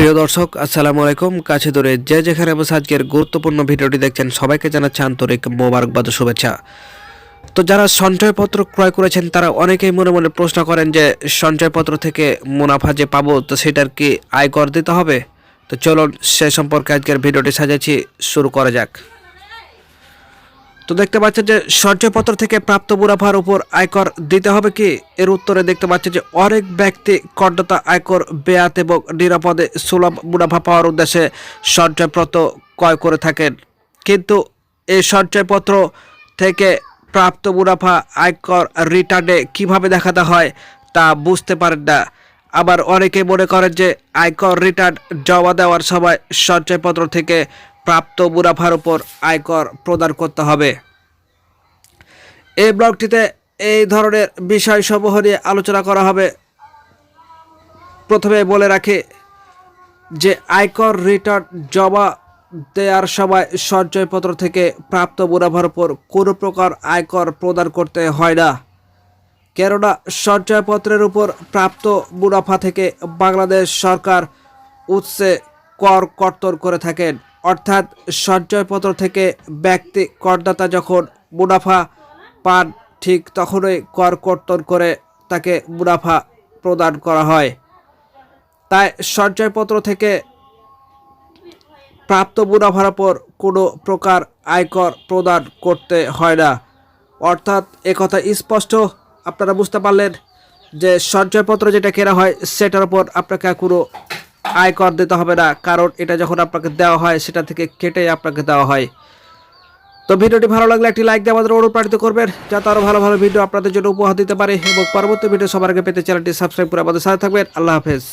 প্রিয় দর্শক আসসালামু আলাইকুম। কাছে দূরে যে যেখানে বসে আজকের গুরুত্বপূর্ণ ভিডিওটি দেখছেন সবাইকে জানাচ্ছি আন্তরিক মোবারকবাদ ও শুভেচ্ছা। তো যারা সঞ্চয়পত্র ক্রয় করেছেন তারা অনেকেই মনে মনে প্রশ্ন করেন যে সঞ্চয়পত্র থেকে মুনাফা যে পাবো তো সেটার কি আয়কর দিতে হবে? তো চলুন সে সম্পর্কে আজকের ভিডিওটি সাজাচ্ছি, শুরু করা যাক। তো দেখতে পাচ্ছেন যে সঞ্চয়পত্র থেকে প্রাপ্ত মুনাফার উপর আয়কর দিতে হবে কি? এর উত্তরে দেখতে পাচ্ছেন যে অনেক ব্যক্তি করদাতা আয়কর বেয়াত এবং নিরাপদে সুলভ মুনাফা পাওয়ার উদ্দেশ্যে সঞ্চয়পত্র ক্রয় করে থাকেন, কিন্তু এই সঞ্চয়পত্র থেকে প্রাপ্ত মুনাফা আয়কর রিটার্নে কিভাবে দেখাতে হয় তা বুঝতে পারেন না। আবার অনেকে মনে করেন যে আয়কর রিটার্ন জমা দেওয়ার সময় সঞ্চয়পত্র থেকে প্রাপ্ত মুনাফার উপর আয়কর প্রদান করতে হবে। এই ব্লগটিতে এই ধরনের বিষয়সমূহ নিয়ে আলোচনা করা হবে। প্রথমে বলে রাখি যে আয়কর রিটার্ন জমা দেওয়ার সময় সঞ্চয়পত্র থেকে প্রাপ্ত মুনাফার উপর কোনো প্রকার আয়কর প্রদান করতে হয় না, কেননা সঞ্চয়পত্রের উপর প্রাপ্ত মুনাফা থেকে বাংলাদেশ সরকার উৎসে কর কর্তন করে থাকেন। অর্থাৎ সঞ্চয়পত্র থেকে ব্যক্তি করদাতা যখন মুনাফা পান ঠিক তখনই কর কর্তন করে তাকে মুনাফা প্রদান করা হয়। তাই সঞ্চয়পত্র থেকে প্রাপ্ত মুনাফার উপর কোনো প্রকার আয়কর প্রদান করতে হয় না। অর্থাৎ একথা স্পষ্ট আপনারা বুঝতে পারলেন যে সঞ্চয়পত্র যেটা কেনা হয় সেটার উপর আপনাকে কোনো আয়কর দিতে হবে না, কারণ এটা যখন আপনাকে দেওয়া হয় সেটা থেকে কেটে আপনাকে দেওয়া হয়। তো ভিডিওটি ভালো লাগলে একটি লাইক দিয়ে আমাদের অনুপ্রাণিত করবেন, যাতে আরও ভালো ভালো ভিডিও আপনাদের জন্য উপহার দিতে পারে, এবং পরবর্তী ভিডিও সবার আগে পেতে চ্যানেলটি সাবস্ক্রাইব করে আমাদের সাথে থাকবেন। আল্লাহ হাফেজ।